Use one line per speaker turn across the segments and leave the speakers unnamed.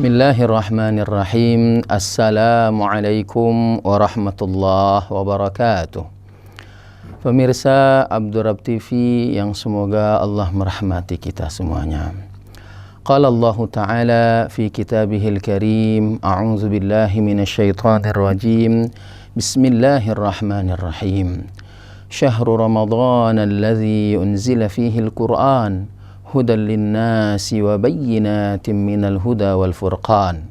Bismillahirrahmanirrahim. Assalamualaikum warahmatullahi wabarakatuh. Pemirsa Abdurrab TV yang semoga Allah merahmati kita semuanya. Qala Allah Ta'ala fi kitabihil karim, a'udzu billahi minasyaitonir rajim. Bismillahirrahmanirrahim. Syahrul Ramadan alladzi unzila fihi al-Qur'an hudan linnasi wa bayyinatin minal huda wal furqan.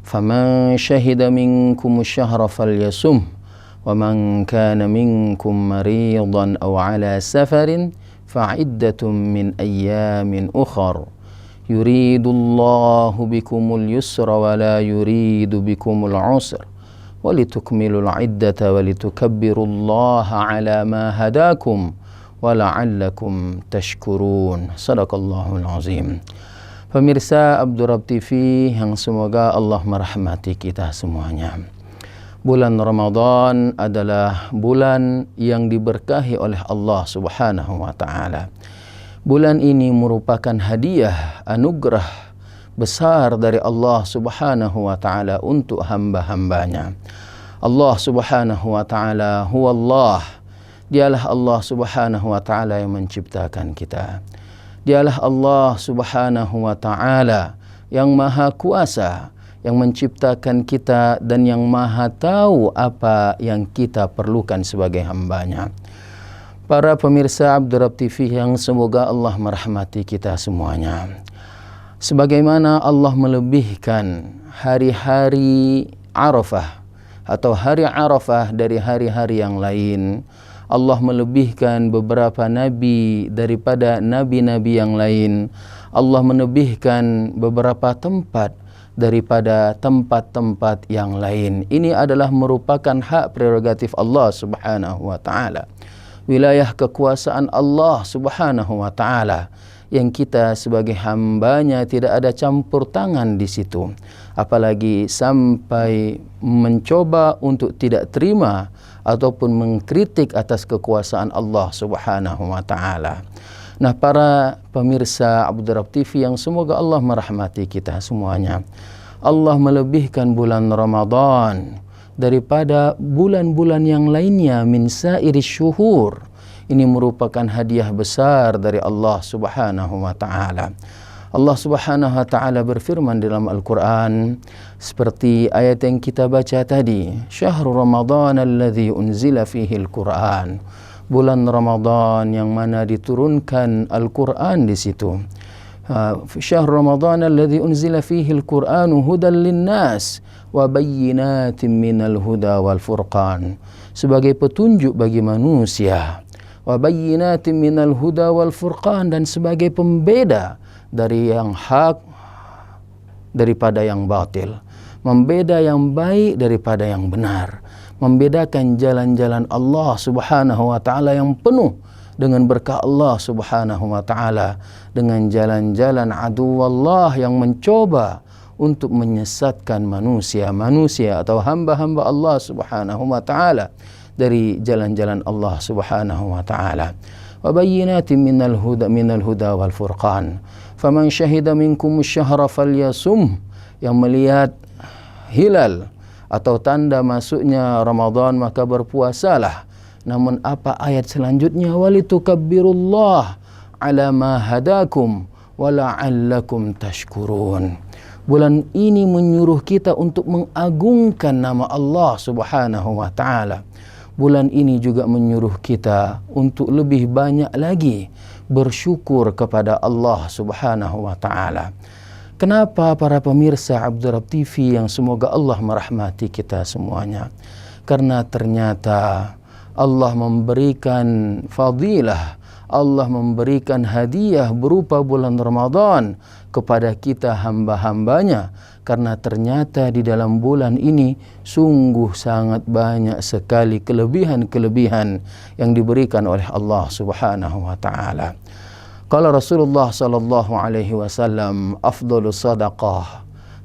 Faman syahida minkum asyhara falyasum wa man kana minkum maridan aw ala safarin fa'iddatun min ayyamin ukhar. Yuridullahu bikumul yusra wa la yuridu bikumul usra walitukmilul iddata walitukabbirullaha ala ma hadakum wala'allakum tashkurun. Sadaqallahul azim. Pemirsa Abdurrab TV yang semoga Allah merahmati kita semuanya. Bulan Ramadan adalah bulan yang diberkahi oleh Allah Subhanahu wa taala. Bulan ini merupakan hadiah anugerah besar dari Allah Subhanahu wa taala untuk hamba-hambanya. Allah Subhanahu wa taala huwallah. Dialah Allah Subhanahu wa ta'ala yang menciptakan kita. Dialah Allah Subhanahu wa ta'ala yang maha kuasa, yang menciptakan kita dan yang maha tahu apa yang kita perlukan sebagai hambanya. Para pemirsa Abdurrab TV yang semoga Allah merahmati kita semuanya. Sebagaimana Allah melebihkan hari-hari Arafah atau hari Arafah dari hari-hari yang lain, Allah melebihkan beberapa nabi daripada nabi-nabi yang lain. Allah melebihkan beberapa tempat daripada tempat-tempat yang lain. Ini adalah merupakan hak prerogatif Allah Subhanahu wa taala. Wilayah kekuasaan Allah Subhanahu wa taala yang kita sebagai hambanya tidak ada campur tangan di situ. Apalagi sampai mencoba untuk tidak terima ataupun mengkritik atas kekuasaan Allah Subhanahu wa taala. Nah, para pemirsa Abdurrab TV yang semoga Allah merahmati kita semuanya. Allah melebihkan bulan Ramadan daripada bulan-bulan yang lainnya min sairi syuhur. Ini merupakan hadiah besar dari Allah Subhanahu wa taala. Allah Subhanahu wa taala berfirman dalam Al-Qur'an seperti ayat yang kita baca tadi, Syahrul Ramadan alladzi unzila fihi al-Qur'an. Bulan Ramadan yang mana diturunkan Al-Qur'an di situ. Syahrul Ramadan alladzi unzila fihi al-Qur'an hudan linnas wa bayyinatin minal huda wal furqan. Sebagai petunjuk bagi manusia. Wa bayyinatin minal huda wal furqan, dan sebagai pembeda dari yang hak daripada yang batil, membeda yang baik daripada yang benar, membedakan jalan-jalan Allah Subhanahu wa taala yang penuh dengan berkah Allah Subhanahu wa taala dengan jalan-jalan aduwallah yang mencoba untuk menyesatkan manusia atau hamba-hamba Allah Subhanahu wa taala dari jalan-jalan Allah Subhanahu wa taala. Wa bayyinatin minal huda wal furqan. Faman syahida minkum asyhara falyasum. Yang melihat hilal atau tanda masuknya Ramadan maka berpuasalah. Namun apa ayat selanjutnya? Walitukabbirullaha ala ma hadakum wa la'allakum tashkurun. Bulan ini menyuruh kita untuk mengagungkan nama Allah Subhanahu wa taala. Bulan ini juga menyuruh kita untuk lebih banyak lagi bersyukur kepada Allah Subhanahu wa taala. Kenapa para pemirsa Abdurrab TV yang semoga Allah merahmati kita semuanya? Karena ternyata Allah memberikan fadilah, Allah memberikan hadiah berupa bulan Ramadan kepada kita hamba-hambanya. Karena ternyata di dalam bulan ini sungguh sangat banyak sekali kelebihan-kelebihan yang diberikan oleh Allah Subhanahu wa taala. Qala Rasulullah sallallahu alaihi wasallam, afdhalus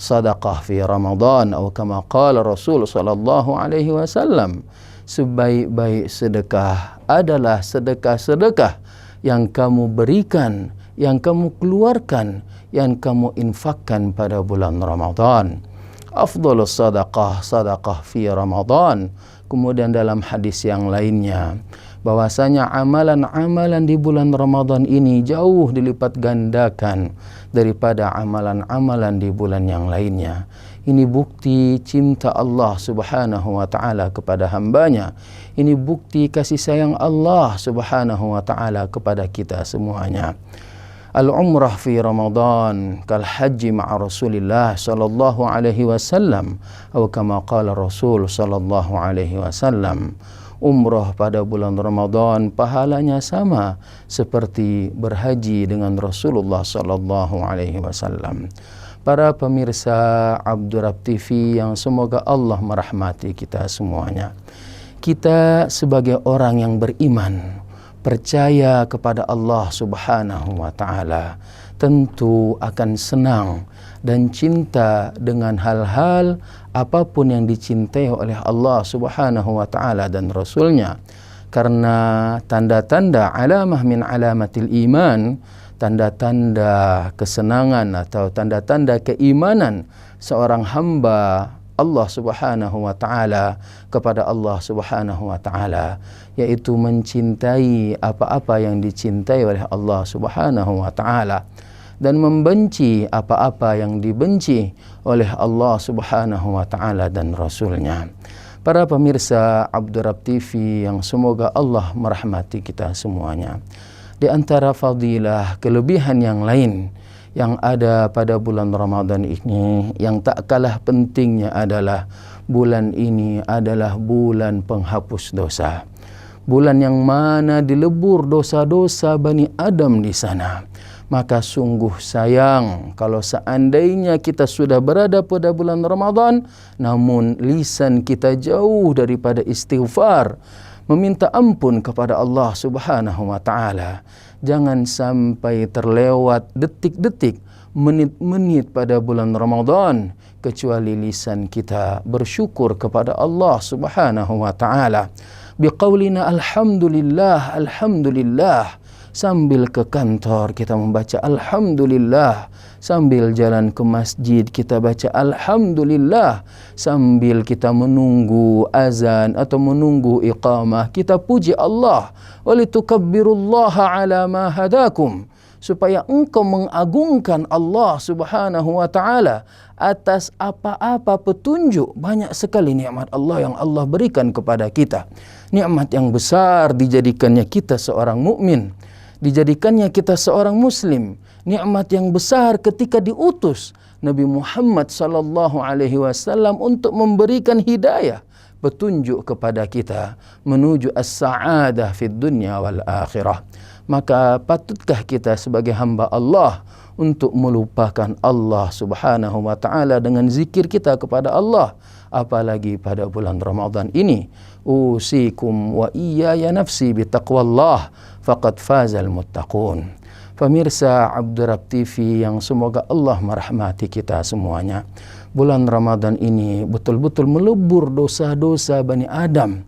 sadaqah fi Ramadan, atau kama qala Rasul sallallahu alaihi wasallam, sebaik-baik sedekah adalah sedekah-sedekah yang kamu berikan yang kamu keluarkan, yang kamu infakkan pada bulan Ramadan. Afdhalus sadaqah, sadaqah fi Ramadan. Kemudian dalam hadis yang lainnya, bahwasanya amalan-amalan di bulan Ramadan ini jauh dilipat gandakan daripada amalan-amalan di bulan yang lainnya. Ini bukti cinta Allah Subhanahu wa ta'ala kepada hambanya. Ini bukti kasih sayang Allah Subhanahu wa ta'ala kepada kita semuanya. Al-umrah fi Ramadan kal haji ma'a Rasulillah sallallahu alaihi wasallam, atau kama qala Rasul sallallahu alaihi wasallam. Umrah pada bulan Ramadan pahalanya sama seperti berhaji dengan Rasulullah sallallahu alaihi wasallam. Para pemirsa Abdurrab TV yang semoga Allah merahmati kita semuanya. Kita sebagai orang yang beriman, percaya kepada Allah Subhanahu wa ta'ala, tentu akan senang dan cinta dengan hal-hal apapun yang dicintai oleh Allah Subhanahu wa ta'ala dan Rasulnya. Karena tanda-tanda alamah min alamatil iman, tanda-tanda kesenangan atau tanda-tanda keimanan seorang hamba Allah Subhanahu wa ta'ala kepada Allah Subhanahu wa ta'ala, yaitu mencintai apa-apa yang dicintai oleh Allah Subhanahu wa ta'ala dan membenci apa-apa yang dibenci oleh Allah Subhanahu wa ta'ala dan Rasulnya. Para pemirsa Abdurrab TV yang semoga Allah merahmati kita semuanya, di antara fadilah kelebihan yang lain yang ada pada bulan Ramadan ini yang tak kalah pentingnya adalah bulan ini adalah bulan penghapus dosa. Bulan yang mana dilebur dosa-dosa Bani Adam di sana. Maka sungguh sayang kalau seandainya kita sudah berada pada bulan Ramadan namun lisan kita jauh daripada istighfar, meminta ampun kepada Allah Subhanahu wa ta'ala. Jangan sampai terlewat detik-detik, menit-menit pada bulan Ramadan kecuali lisan kita bersyukur kepada Allah Subhanahu wa ta'ala. Biqaulina alhamdulillah, alhamdulillah. Sambil ke kantor kita membaca alhamdulillah, sambil jalan ke masjid kita baca alhamdulillah, sambil kita menunggu azan atau menunggu iqamah kita puji Allah. Walitukabbirullaha ala ma hadakum, supaya engkau mengagungkan Allah Subhanahu wa ta'ala atas apa-apa petunjuk. Banyak sekali nikmat Allah yang Allah berikan kepada kita. Nikmat yang besar dijadikannya kita seorang mukmin, dijadikannya kita seorang muslim. Nikmat yang besar ketika diutus Nabi Muhammad sallallahu alaihi wasallam untuk memberikan hidayah, petunjuk kepada kita menuju as-sa'adah fid dunya wal akhirah. Maka patutkah kita sebagai hamba Allah untuk melupakan Allah Subhanahu wa ta'ala dengan zikir kita kepada Allah, apalagi pada bulan Ramadan ini. Usikum wa iyaya nafsi bitaqwallah faqad fazal muttaqun. Pemirsa Abdurrab TV yang semoga Allah merahmati kita semuanya, bulan Ramadan ini betul-betul melebur dosa-dosa Bani Adam.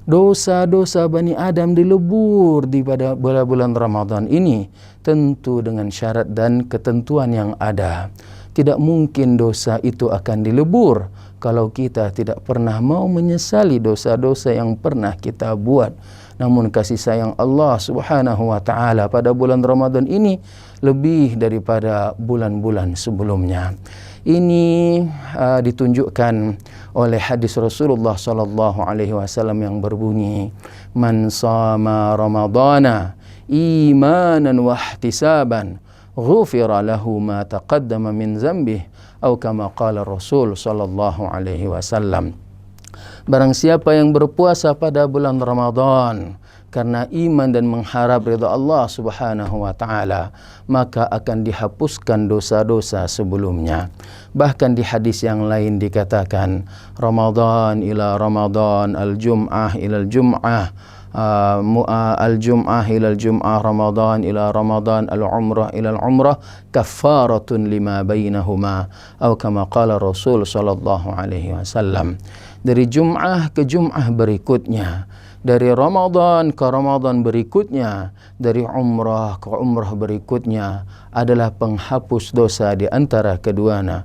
Dosa-dosa Bani Adam dilebur di pada bulan Ramadan ini, tentu dengan syarat dan ketentuan yang ada. Tidak mungkin dosa itu akan dilebur kalau kita tidak pernah mau menyesali dosa-dosa yang pernah kita buat. Namun kasih sayang Allah Subhanahu wa ta'ala pada bulan Ramadan ini lebih daripada bulan-bulan sebelumnya. Ini ditunjukkan oleh hadis Rasulullah sallallahu alaihi wasallam yang berbunyi, "Man shama Ramadana imanan wa ihtisaban, ghufira lahu ma taqaddama min dzambih," atau kama qala Rasul sallallahu alaihi wasallam. Barang siapa yang berpuasa pada bulan Ramadan karena iman dan mengharap ridha Allah Subhanahu wa ta'ala, maka akan dihapuskan dosa-dosa sebelumnya. Bahkan di hadis yang lain dikatakan, Ramadan ila Ramadan, al-jum'ah ila al-jum'ah, al-jum'ah ila al-jum'ah, Ramadan ila Ramadan, al-umrah ila al-umrah, kaffaratun lima bainahuma, atau kama qala Rasul sallallahu alaihi wasallam. dari Jum'ah ke Jum'ah berikutnya, dari Ramadan ke Ramadan berikutnya, dari umrah ke umrah berikutnya adalah penghapus dosa di antara keduanya.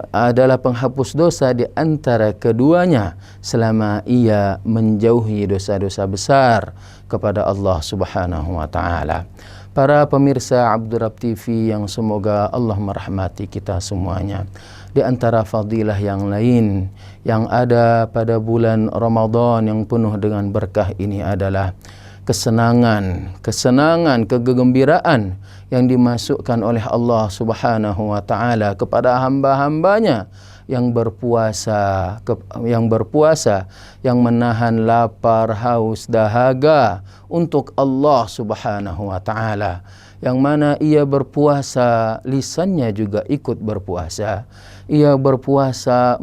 Adalah penghapus dosa di antara keduanya selama ia menjauhi dosa-dosa besar kepada Allah Subhanahu wa taala. Para pemirsa Abdurrab TV yang semoga Allah merahmati kita semuanya, di antara fadilah yang lain yang ada pada bulan Ramadan yang penuh dengan berkah ini adalah kesenangan, kegembiraan yang dimasukkan oleh Allah Subhanahu wa taala kepada hamba-hambanya yang berpuasa, yang menahan lapar, haus, dahaga untuk Allah Subhanahu wa taala. Yang mana ia berpuasa, lisannya juga ikut berpuasa. Ia berpuasa,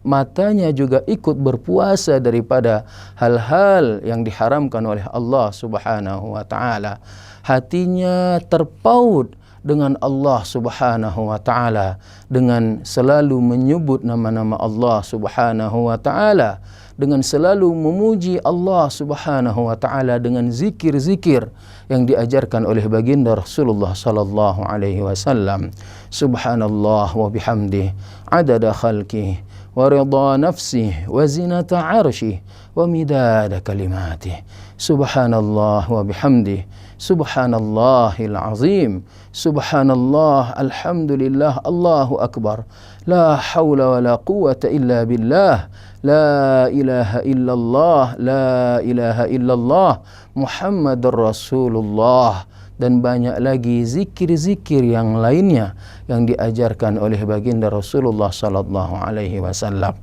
matanya juga ikut berpuasa daripada hal-hal yang diharamkan oleh Allah Subhanahu wa taala. Hatinya terpaut dengan Allah Subhanahu wa taala dengan selalu menyebut nama-nama Allah Subhanahu wa taala, dengan selalu memuji Allah Subhanahu wa taala dengan zikir-zikir yang diajarkan oleh baginda Rasulullah sallallahu alaihi wasallam. Subhanallah wa bihamdihi adada khalqihi wa ridha nafsihi wa zinata 'arsyihi wa midada kalimatihi. Subhanallah wa bihamdihi subhanallahil azim. Subhanallah, alhamdulillah, Allahu akbar. La haula wa la quwwata illa billah. La ilaha illallah, la ilaha illallah, Muhammadur Rasulullah. Dan banyak lagi zikir-zikir yang lainnya yang diajarkan oleh baginda Rasulullah sallallahu alaihi wasallam.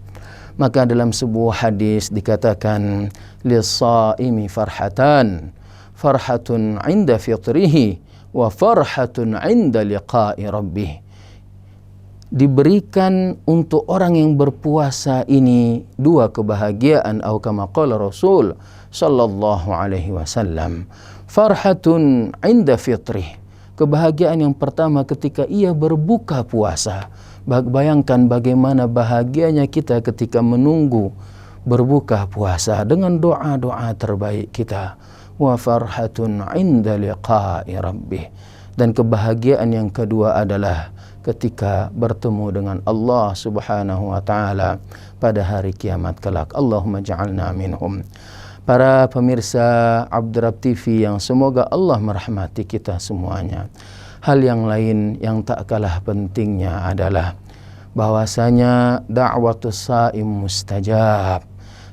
Maka dalam sebuah hadis dikatakan, lis-shaimi farhatan, farhatun 'inda fitrihi wa farhatun 'inda liqa'i rabbih. Diberikan untuk orang yang berpuasa ini dua kebahagiaan, atau kama qala Rasul sallallahu alaihi wasallam. Farhatun 'inda fitrih, kebahagiaan yang pertama ketika ia berbuka puasa. Bayangkan bagaimana bahagianya kita ketika menunggu berbuka puasa dengan doa-doa terbaik kita. Wa farhatun 'inda liqa'i rabbih, dan kebahagiaan yang kedua adalah ketika bertemu dengan Allah Subhanahu wa taala pada hari kiamat kelak. Allahumma ja'alna minhum. Para pemirsa Abdurrab TV yang semoga Allah merahmati kita semuanya. Hal yang lain yang tak kalah pentingnya adalah bahwasanya da'watus shaim mustajab,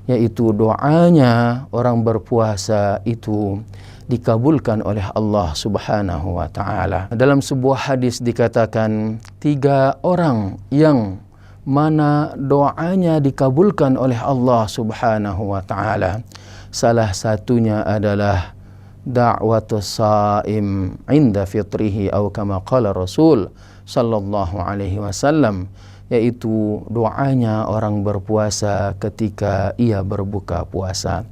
yaitu doanya orang berpuasa itu dikabulkan oleh Allah Subhanahu wa taala. Dalam sebuah hadis dikatakan 3 orang yang mana doanya dikabulkan oleh Allah Subhanahu wa taala. Salah satunya adalah da'watus shaim 'inda fitrihi, atau kama qala Rasul sallallahu alaihi wasallam, yaitu doanya orang berpuasa ketika ia berbuka puasa.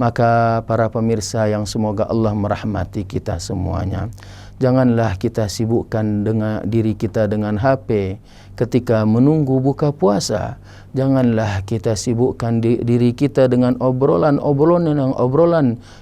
Maka para pemirsa yang semoga Allah merahmati kita semuanya, janganlah kita sibukkan dengan diri kita dengan HP ketika menunggu buka puasa. Janganlah kita sibukkan diri kita dengan obrolan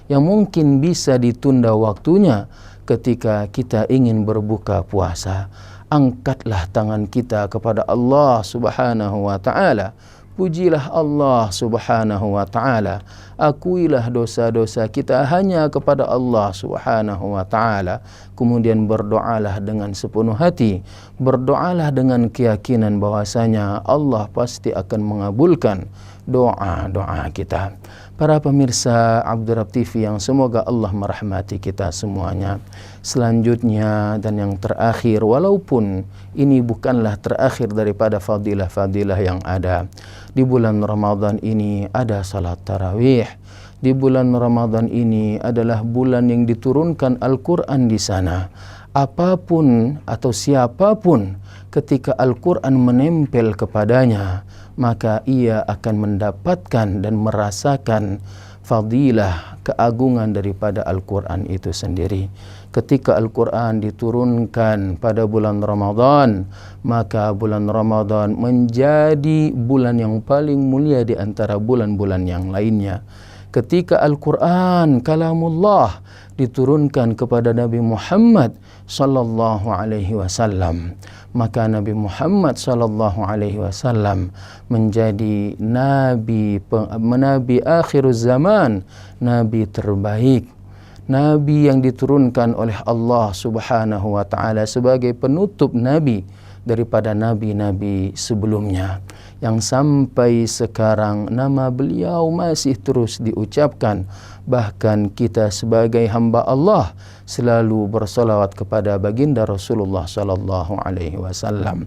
yang mungkin bisa ditunda waktunya ketika kita ingin berbuka puasa. Angkatlah tangan kita kepada Allah Subhanahu wa taala. Pujilah Allah Subhanahu wa taala. Akuilah dosa-dosa kita hanya kepada Allah Subhanahu wa taala. Kemudian berdoalah dengan sepenuh hati. Berdoalah dengan keyakinan bahwasanya Allah pasti akan mengabulkan doa-doa kita. Para pemirsa Abdurrab TV yang semoga Allah merahmati kita semuanya. Selanjutnya dan yang terakhir, walaupun ini bukanlah terakhir daripada fadilah-fadilah yang ada, di bulan Ramadan ini ada salat tarawih. Di bulan Ramadan ini adalah bulan yang diturunkan Al-Quran di sana. Apapun atau siapapun ketika Al-Quran menempel kepadanya, maka ia akan mendapatkan dan merasakan fadilah, keagungan daripada Al-Quran itu sendiri. ketika Al-Quran diturunkan pada bulan Ramadan, maka bulan Ramadan menjadi bulan yang paling mulia di antara bulan-bulan yang lainnya. Ketika Al-Quran kalamullah diturunkan kepada Nabi Muhammad sallallahu alaihi wasallam, maka Nabi Muhammad sallallahu alaihi wasallam menjadi nabi akhir zaman, nabi terbaik, nabi yang diturunkan oleh Allah Subhanahu wa taala sebagai penutup nabi daripada nabi-nabi sebelumnya, yang sampai sekarang nama beliau masih terus diucapkan. Bahkan kita sebagai hamba Allah selalu bersolawat kepada baginda Rasulullah sallallahu alaihi wasallam.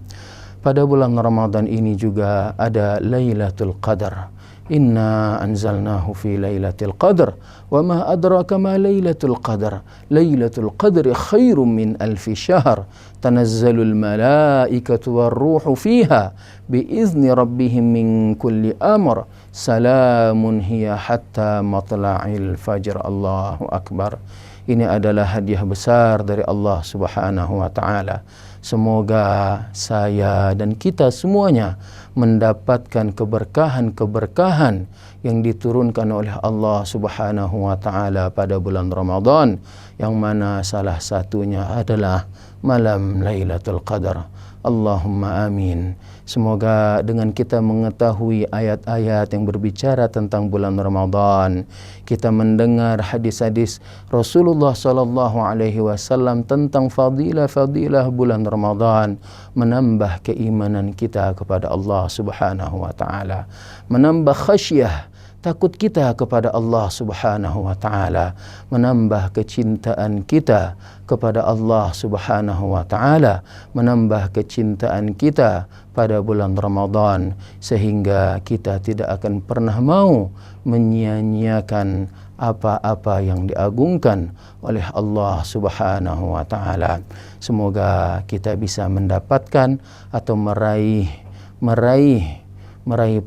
Pada bulan Ramadan ini juga ada Lailatul Qadar. Inna anzalnahu fi Lailatul Qadar wa ma adraka ma Lailatul Qadar. Lailatul Qadri khairum min alfi syahr. Tanazzalul malaikatu warruhu fiha biizni rabbihim min kulli amr. Salamun hiya hatta matla'il fajr. Allahu Akbar. Ini adalah hadiah besar dari Allah Subhanahu wa taala. Semoga saya dan kita semuanya mendapatkan keberkahan-keberkahan yang diturunkan oleh Allah Subhanahu wa taala pada bulan Ramadan, yang mana salah satunya adalah malam Lailatul Qadar. Allahumma amin. Semoga dengan kita mengetahui ayat-ayat yang berbicara tentang bulan Ramadan, kita mendengar hadis-hadis Rasulullah sallallahu alaihi wasallam tentang fadilah-fadilah bulan Ramadan, menambah keimanan kita kepada Allah Subhanahu wa taala, menambah khasyah, takut kita kepada Allah Subhanahu wa taala, menambah kecintaan kita kepada Allah Subhanahu wa taala, menambah kecintaan kita pada bulan Ramadan, sehingga kita tidak akan pernah mau menyia-nyiakan apa-apa yang diagungkan oleh Allah Subhanahu wa taala. Semoga kita bisa mendapatkan atau meraih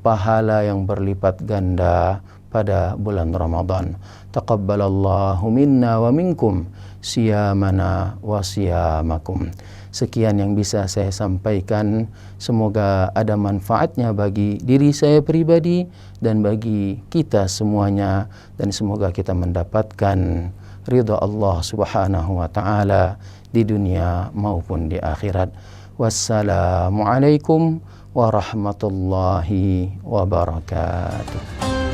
pahala yang berlipat ganda pada bulan Ramadan. Taqabbalallahu minna wa minkum siyamana wa siyamakum. Sekian yang bisa saya sampaikan. Semoga ada manfaatnya bagi diri saya pribadi dan bagi kita semuanya, dan semoga kita mendapatkan ridha Allah Subhanahu wa taala di dunia maupun di akhirat. Wassalamualaikum warahmatullahi wabarakatuh.